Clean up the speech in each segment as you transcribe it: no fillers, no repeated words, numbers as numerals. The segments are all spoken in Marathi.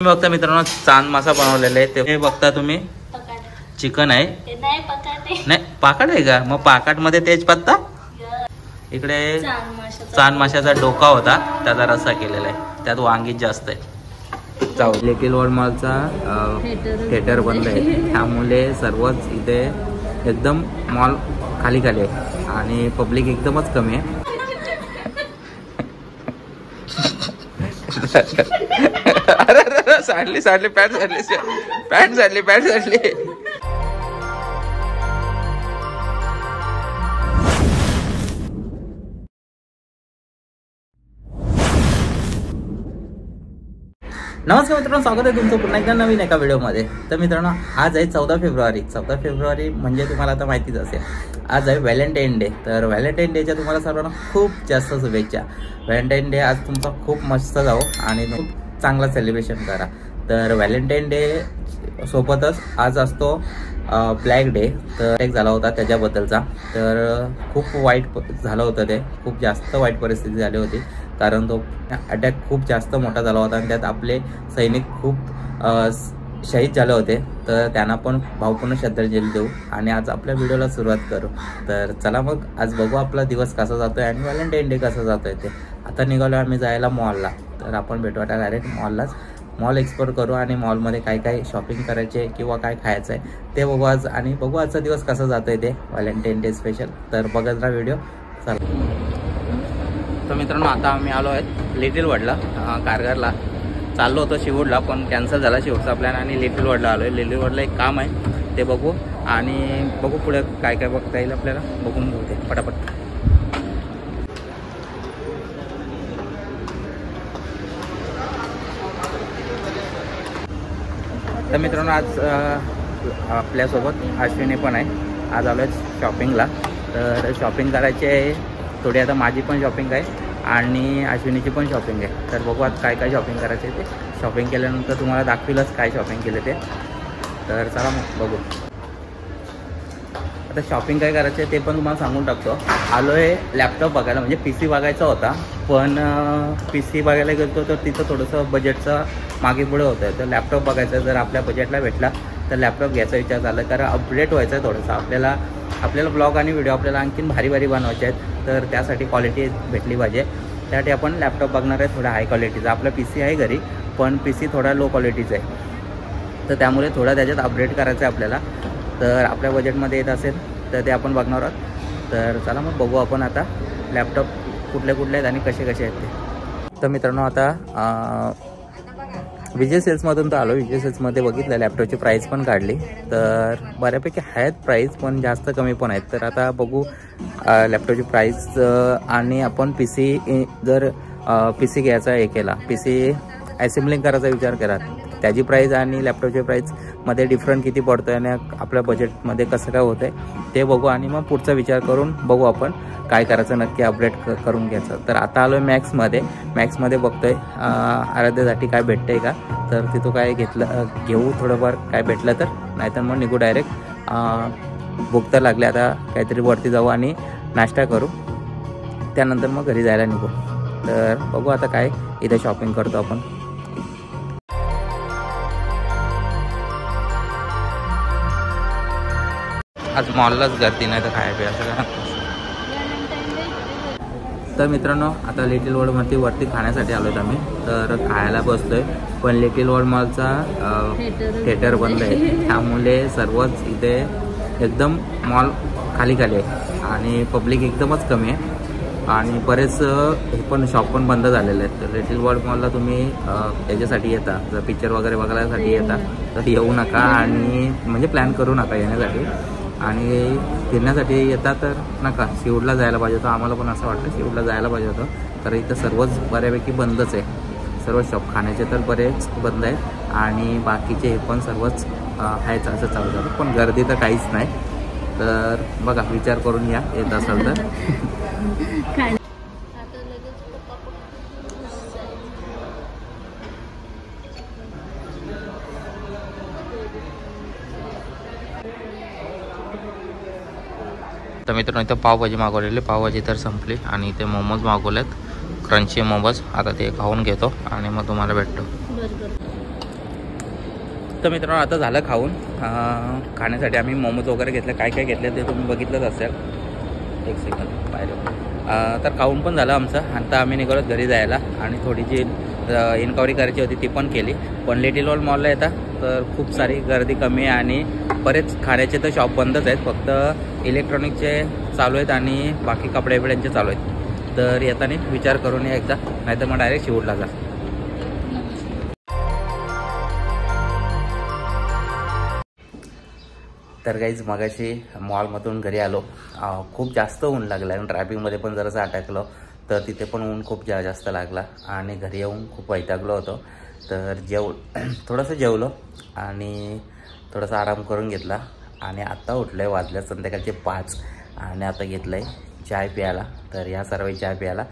तुम्ही बघता मित्रांनो चांद मासा बनवलेला आहे ते बघता तुम्ही चिकन आहे नाही पाकाट आहे का मग पाकाट मध्ये तेजपत्ता इकडे चांद माशाचा डोका होता त्याचा रस्सा केलेला आहे त्यात वांगी जास्त आहे। जाऊ लिटिल वर्ल्ड मॉलचा थिएटर बंद आहे त्यामुळे सर्वच इथे एकदम मॉल खाली खाली आहे आणि पब्लिक एकदमच कमी आहे। अरे साडली साडली पॅन्ट साडली पॅन्ट साडली पॅन्ट साडली नमस्कार मित्रांनो स्वागत आहे तुमचं पुन्हा एकदा नवीन एका व्हिडिओमध्ये। तर मित्रांनो आज आहे 14 फेब्रुवारी म्हणजे तुम्हाला आता माहितीच असेल आज आहे व्हॅलेंटाईन डे। तर व्हॅलेंटाईन डेच्या तुम्हाला सर्वांना खूप जास्त शुभेच्छा। व्हॅलेंटाईन डे आज तुमचा खूप मस्त जाओ आणि खूप चांगला सेलिब्रेशन करा। तर व्हॅलेंटाईन डे सोबतच आज असतो ब्लॅक डे। तर एक झाला होता त्याच्याबद्दलचा तर खूप वाईट झालं होतं ते खूप जास्त वाईट परिस्थिती झाली होती कारण तो अटॅक खूप जास्त मोठा झाला होता आणि त्यात आपले सैनिक खूप शहीद झाले होते। तर त्यांना पण भावपूर्ण श्रद्धांजली देऊ आणि आज आपल्या व्हिडिओला सुरुवात करू। तर चला मग आज बघू आपला दिवस कसा जातोय आणि व्हॅलेंटाईन डे कसा जातोय ते। आता निघालो आम्ही जायला मॉलला तर आपण भेटू आता डायरेक्ट मॉललाच मॉल एक्सप्लोर करू आणि मॉलमध्ये काय काय शॉपिंग करायचे किंवा काय खायचं आहे ते बघू आज आणि बघू आजचा दिवस कसा जातोय ते व्हॅलेंटाईन डे स्पेशल। तर बघत राहा व्हिडिओ चला। तर मित्रांनो आता आम्ही आलो आहेत लिटिल वर्ल्डला कारगरला चाललो होतो शिवूडला पण कॅन्सल झाला शिवूडचा प्लॅन आणि लिटिल वर्ल्डला आलो आहे। लिटिल वर्ल्डला एक काम आहे ते बघू आणि बघू पुढे काय काय बघता येईल आपल्याला बघून घेऊ ते पटापट। तर मित्रांनो आज आपल्यासोबत अश्विनी पण आहे। आज आलो आहे शॉपिंगला तर शॉपिंग करायची आहे थोडी आता माझी पण शॉपिंग आहे आणि अश्विनीची पण शॉपिंग आहे। तर बघू आज काय काय शॉपिंग करायचे आहे ते शॉपिंग केल्यानंतर तुम्हाला दाखविलच काय शॉपिंग केले ते। तर चला मग बघू आता शॉपिंग काय करायचं आहे ते पण तुम्हाला सांगून टाकतो। आलो आहे लॅपटॉप बघायला म्हणजे PC बघायचा होता पण PC बघायला गेलो तर तिथं थोडंसं बजेटचं मागे पुढे होतं आहे। तर लॅपटॉप बघायचं जर आपल्या बजेटला भेटला तर लॅपटॉप घ्यायचा विचार झाला कारण अपडेट व्हायचं आहे थोडंसं आपल्याला ब्लॉग आणि व्हिडिओ आपल्याला आणखीन भारी बनवायचे आहेत। तर त्यासाठी क्वालिटी भेटली पाहिजे त्यासाठी आपण लॅपटॉप बघणार आहे थोडा हाय क्वालिटीचा। आपला PC आहे घरी पण PC थोडा लो क्वालिटीचा आहे तर त्यामुळे थोडा त्याच्यात अपडेट करायचं आहे आपल्याला। तर आपल्या बजेटमध्ये येत असेल तर ते आपण बघणार आहोत। तर चला मग बघू आपण आता लॅपटॉप कुठले आहेत आणि कसे आहेत ते। तर मित्रांनो आता विजय सेल्समधून तर आलो। विजय सेल्समध्ये बघितलं लॅपटॉपची प्राईस पण काढली तर बऱ्यापैकी आहेत प्राईस पण जास्त कमी पण आहेत। तर आता बघू लॅपटॉपची प्राईस आणि आपण जर PC घ्यायचा हे केला PC असेंबलिंग करायचा विचार करा त्याची प्राईस आणि लॅपटॉपच्या प्राईसमध्ये डिफरंट किती पडतो आणि आपल्या बजेटमध्ये कसं काय होतं आहे ते बघू आणि मग पुढचा विचार करून बघू आपण काय करायचं नक्की अपडेट करून घ्यायचं। तर आता आलो आहे मॅक्समध्ये बघतोय आराध्यासाठी काय भेटतं आहे का तर तिथं काय घेऊ थोडंफार काय भेटलं तर नाहीतर मग निघू डायरेक्ट भूक तर लागले आता काहीतरी वरती जाऊ आणि नाश्ता करू त्यानंतर मग घरी जायला निघू। तर बघू आता काय इथे शॉपिंग करतो आपण। आज मॉललाच गर्दी नाही तर खाय प्यायचं का। तर मित्रांनो आता लिटिल वर्ल्डमध्ये वरती खाण्यासाठी आलो आहेत आम्ही तर खायला बसलोय पण लिटिल वर्ल्ड मॉलचा थिएटर बंद आहे त्यामुळे सर्वच इथे एकदम मॉल खाली आहे आणि पब्लिक एकदमच कमी आहे आणि बरेच हे पण शॉप पण बंद झालेले आहेत। तर लिटिल वर्ल्ड मॉलला तुम्ही याच्यासाठी येता जर पिक्चर वगैरे बघण्यासाठी येता तर येऊ नका आणि म्हणजे प्लॅन करू नका येण्यासाठी आणि फिरण्यासाठी येता तर नका। शिवूडला जायला पाहिजे होतं आम्हाला पण असं वाटतं शिवूडला जायला पाहिजे होतं तर इथं सर्वच बऱ्यापैकी बंदच आहे। सर्व शॉप खाण्याचे तर बरेच बंद आहेत आणि बाकीचे हे पण सर्वच आहेच असं चालू झालं पण गर्दी तर काहीच नाही। तर बघा विचार करून या येत असाल तर। तर मित्रांनो इथं पावभाजी मागवलेली पावभाजी तर संपली आणि इथे मोमोज मागवलेत क्रंची मोमोज आता ते खाऊन घेतो आणि मग तुम्हाला भेटतो। तर मित्रांनो आता झालं खाऊन. खाण्यासाठी आम्ही मोमोज वगैरे घेतले. काय काय घेतले ते तुम्ही बघितलंच असेल. एक सेकंड पाहिलं. तर खाऊन पण झालं आमचं. आता आम्ही निघालो घरी जायला आणि थोडी जी इन्क्वायरी करायची होती ती पण केली. पण लिटिल वर्ल्ड मॉलला येतात तर खूप सारी गर्दी कमी आहे आणि बरेच खाण्याचे तर शॉप बंदच आहेत. फक्त इलेक्ट्रॉनिकचे चालू आहेत आणि बाकी कपडे बिड्यांचे चालू आहेत. तर येताना विचार करून या एकदा, नाहीतर मग डायरेक्ट शिवूडला जा. तर गाईज मगाशी मॉलमधून घरी आलो. खूप जास्त ऊन लागलं आणि ट्रॅफिकमध्ये पण जरासं अटकलो. तर तिथे पण ऊन खूप जास्त लागला आणि घरी येऊन खूप वैतागलो होतो. तर थोडंसं जेवलो आणि थोडासा आराम करून घेतला आणि आत्ता उठलो आहे. वाजल्या संध्याकाळचे 5 आणि आता घेतलं आहे चाय प्यायला. तर ह्या सर्व चाय प्यायला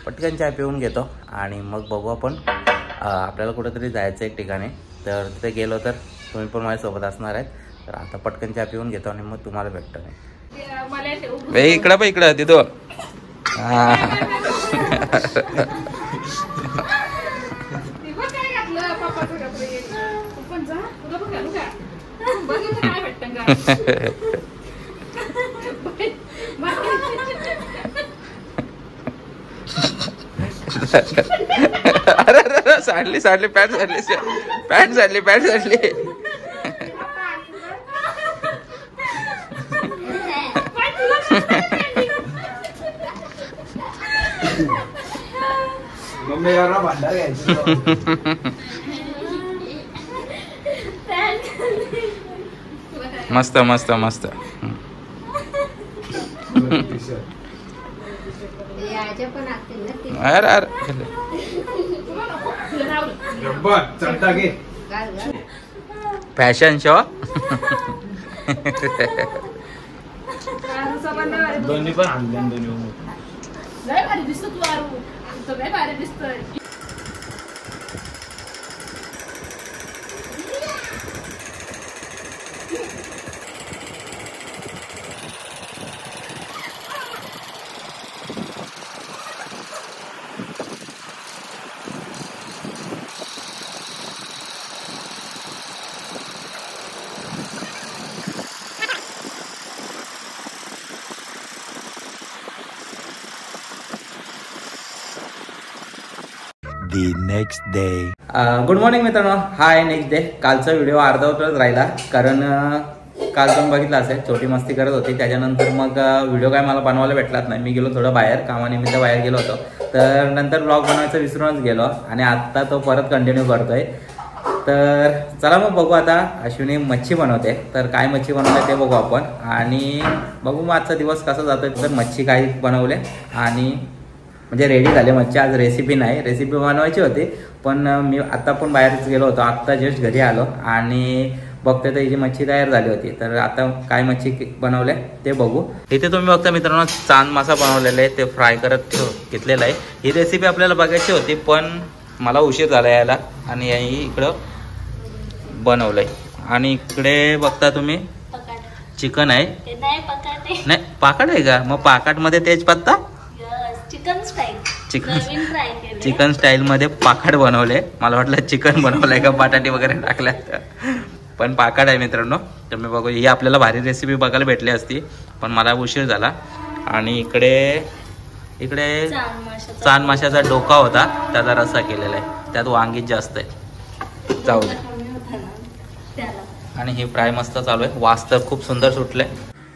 पटकन चाय पिऊन घेतो आणि मग बघू आपण आपल्याला कुठेतरी जायचं एक ठिकाणी. तर तिथे गेलो तर तुम्ही पण माझ्यासोबत असणार आहेत. तर आता पटकन चहा पिऊन घेतो आणि मग तुम्हाला भेटतो. नाही इकडं तिथं अरे साडली पॅन्ट साडली मस्त मस्त मस्त. फॅशन शो दोन्ही पण आणल्या दोन्ही लय भारी दिसतो तू आरू. तो लय भारी दिसतोय. The next day. Good morning मित्रांनो. हाय नेक्स्ट डे. कालचा व्हिडिओ अर्धवटच राहिला कारण काल तुम्ही बघितला असेल छोटी मस्ती करत होती. त्याच्यानंतर मग व्हिडिओ काय मला बनवायला भेटलाच नाही. मी गेलो थोडं बाहेर कामानिमित्त बाहेर गेलो होतो. तर नंतर ब्लॉग बनवायचं विसरूनच गेलो आणि आत्ता तो परत कंटिन्यू करतोय. तर चला मग बघू आता. अश्विनी मच्छी बनवते. तर काय मच्छी बनवते ते बघू आपण आणि बघू मग आजचा दिवस कसा जातोय. तर मच्छी काही बनवले आणि म्हणजे रेडी झाले मच्छी. आज रेसिपी नाही, रेसिपी बनवायची होती पण मी आत्ता पण बाहेरच गेलो होतो. आत्ता जस्ट घरी आलो आणि बघते तर ही मच्छी तयार झाली होती. तर आता काय मच्छी बनवले ते बघू. इथे तुम्ही बघता मित्रांनो चांद मासा बनवलेला आहे. ते फ्राय करत घेतलेलं आहे. ही रेसिपी आपल्याला बघायची होती पण मला उशीर झाला यायला आणि याही इकडं बनवलंय. आणि इकडे बघता तुम्ही चिकन आहे. नाही पाकाट आहे का? मग पाकाटमध्ये तेजपत्ता चिकन स्टाईल मध्ये पाकाट बनवले. मला वाटलं चिकन बनवलंय का बटाटे वगैरे टाकल्यात पण पाकाट आहे मित्रांनो. तर मी बघू ही आपल्याला भारी रेसिपी बघायला भेटली असती पण मला उशीर झाला. आणि इकडे चांद माशाचा डोका होता त्याचा रस्सा केलेला आहे. त्यात वांगी जास्त आहे. जाऊ दे. आणि ही फ्राय मस्त चालू आहे. वास तर खूप सुंदर सुटले.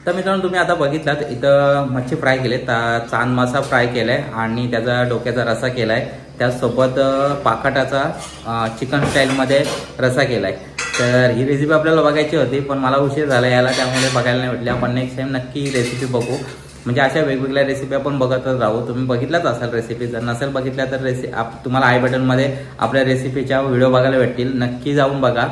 तर मित्रांनो तुम्ही आता बघितलात इथं मच्छी फ्राय केले. चांद मासा फ्राय केलाय आणि त्याचा डोक्याचा रस्सा केलाय. त्याचसोबत पाकाटाचा चिकन स्टाईलमध्ये रस्सा केलाय. तर ही रेसिपी आपल्याला बघायची होती पण मला उशीर झाला यायला त्यामुळे बघायला नाही भेटली. आपण नेक्स्ट टाइम नक्की रेसिपी बघू. म्हणजे अशा वेगवेगळ्या रेसिपी आपण बघतच राहू. तुम्ही बघितलाच असाल रेसिपी. जर नसेल बघितल्या तर तुम्हाला आय बटनमध्ये आपल्या रेसिपीच्या व्हिडिओ बघायला भेटतील. नक्की जाऊन बघा.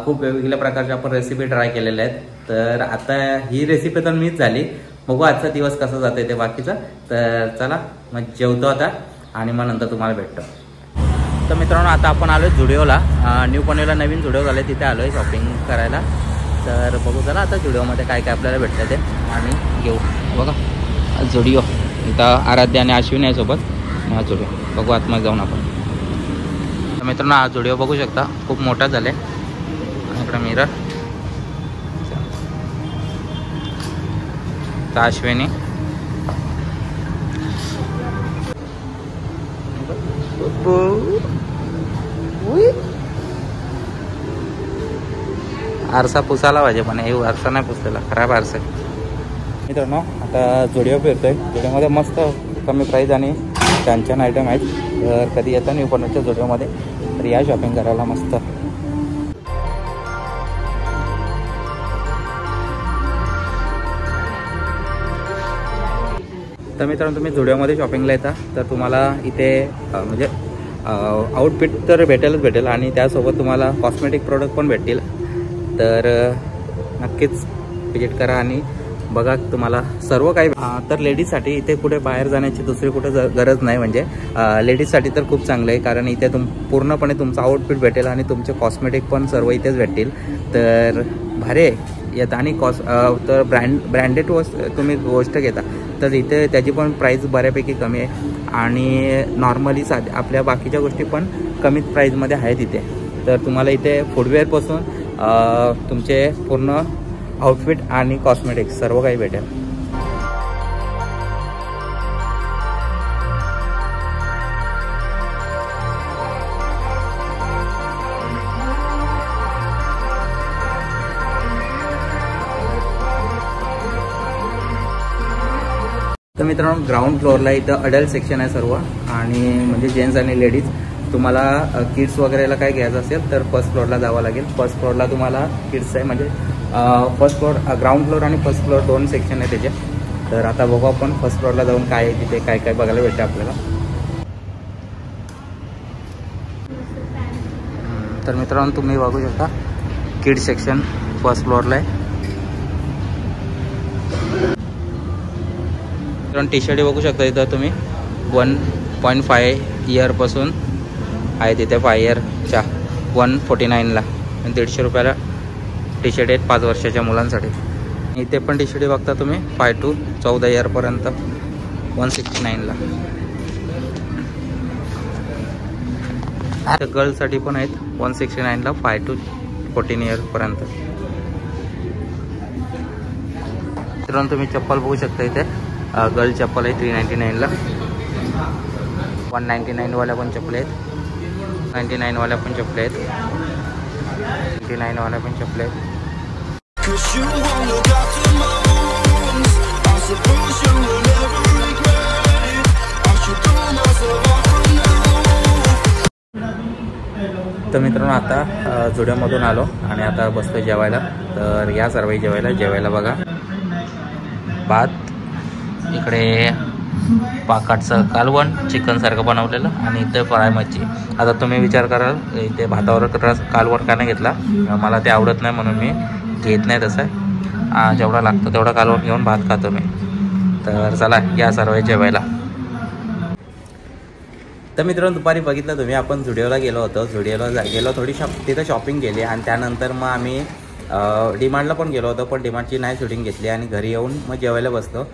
खूप वेगवेगळ्या प्रकारच्या आपण रेसिपी ट्राय केलेल्या आहेत. तर आता ही रेसिपी तर मीच झाली. बघू आजचा दिवस कसा जातोय ते बाकीचा. तर चला मग जेवतो आता आणि मग नंतर तुम्हाला भेटतो. तर मित्रांनो आता आपण आलो झुडिओला. न्यू पनवेलला नवीन झुडिओ झालं तिथे आलो आहे शॉपिंग करायला. तर बघू चला आता झुडिओमध्ये काय काय आपल्याला भेटतं ते आणि घेऊ. बघा झुडिओ इथं आराध्या आणि अश्विनी आहे सोबत. हा झुडिओ बघू आतमध्ये जाऊन आपण. तर मित्रांनो हा झुडिओ बघू शकता खूप मोठा झाला आहे इकडं मिरर, अश्विनी आरसा पुसायला पाहिजे पण हे आरसा नाही पुसलेला, खराब आरसा. मित्रांनो आता झुडिओ फिरतोय. झुडिओमध्ये मस्त कमी प्राईस आणि छान छान आयटम आहेत. तर कधी येतं न्यू फर्निचर झुडिओमध्ये तर या शॉपिंग करायला मस्त. तर मित्रांनो तुम्ही झुडिओमध्ये शॉपिंगला येता तर तुम्हाला इथे म्हणजे आउटफिट तर भेटेल आणि त्यासोबत तुम्हाला कॉस्मेटिक प्रोडक्ट पण भेटतील. तर नक्कीच विजिट करा आणि बघा तुम्हाला सर्व काही. तर लेडीजसाठी इथे कुठे बाहेर जाण्याची दुसरी कुठे गरज नाही. म्हणजे लेडीजसाठी तर खूप चांगलं आहे कारण इथे पूर्णपणे तुमचं आउटफिट भेटेल आणि तुमचे कॉस्मेटिक पण सर्व इथेच भेटतील. तर भारी येत आणि तर ब्रँडेड तुम्ही गोष्ट घेता तर इथे त्याची पण प्राईस बऱ्यापैकी कमी आहे आणि नॉर्मली आपल्या बाकीच्या गोष्टी पण कमी प्राईजमध्ये आहेत इथे. तर तुम्हाला इथे फूडवेअरपासून तुमचे पूर्ण आउटफिट आणि कॉस्मेटिक्स सर्व काही भेटेल. तर मित्रांनो ग्राउंड फ्लोअरला इथं अडल्ट सेक्शन आहे सर्व आणि म्हणजे जेंट्स आणि लेडीज. तुम्हाला किड्स वगैरेला काय घ्यायचं असेल तर फर्स्ट फ्लोअरला जावं लागेल. फर्स्ट फ्लोअरला तुम्हाला किड्स आहे म्हणजे फर्स्ट फ्लोअर ग्राउंड फ्लोअर आणि फर्स्ट फ्लोअर दोन सेक्शन आहे त्याचे. तर आता बघू आपण फर्स्ट फ्लोअरला जाऊन काय आहे तिथे काय काय बघायला भेटते आपल्याला. तर मित्रांनो तुम्ही बघू शकता किड्स सेक्शन फर्स्ट फ्लोअरला आहे. टी शर्ट बघू शकता इथं तुम्ही 1.5 इयरपासून आहे तिथे 5 इयरच्या 149ला आणि 150 रुपयाला टी शर्ट आहेत 5 वर्षाच्या मुलांसाठी. इथे पण टी शर्ट बघता तुम्ही 5 to 14 इयरपर्यंत 169ला. गर्ल्ससाठी पण आहेत 169ला 5 to 14 इयरपर्यंत. मित्रांनो तुम्ही चप्पल बघू शकता इथे गर्ल चप्पल आहे 399ला. 199 वाल्या पण चप्पल आहेत, 99 वाल्या पण चप्पल आहेत, 99 वाल्या पण चप्पल आहेत. तर मित्रांनो आता झुडिओमधून आलो आणि आता बसतो जेवायला. तर या सर्व जेवायला बघा भात, इकडे पाकाटचं कालवण चिकनसारखं बनवलेलं आणि इथे फ्राय मच्छी. आता तुम्ही विचार कराल इथे भातावर कालवण का नाही घेतला. मला ते आवडत नाही म्हणून मी घेत नाही. तसं आहे जेवढा लागतं तेवढा कालवण घेऊन भात खातो मी. तर चला या सर्व जेवायला. तर मित्रांनो दुपारी बघितलं तुम्ही आपण झुडिओला गेलो होतो. झुडिओला गेलो थोडी तिथं शॉपिंग केली आणि त्यानंतर मग आम्ही डिमांडला पण गेलो होतो पण डिमांडची नाही शूटिंग घेतली आणि घरी येऊन मग जेवायला बसलो.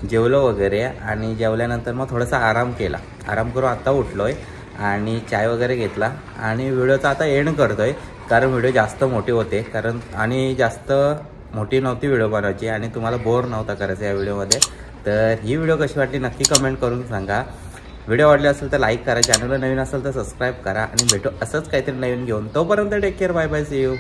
जेवलो वगैरे आणि जेवल्यानंतर मग थोडासा आराम केला. आराम करून आत्ता उठलो आहे आणि चाय वगैरे घेतला आणि व्हिडिओचा आता एंड करतो आहे कारण व्हिडिओ जास्त मोठे होते आणि जास्त मोठी नव्हती व्हिडिओ बनवायची आणि तुम्हाला बोर नव्हता करायचा या व्हिडिओमध्ये. तर ही व्हिडिओ कशी वाटली नक्की कमेंट करून सांगा. व्हिडिओ आवडले असेल तर लाईक करा, चॅनलला नवीन असेल तर सबस्क्राईब करा आणि भेटू असंच काहीतरी नवीन घेऊन. तोपर्यंत take care, bye bye, see you.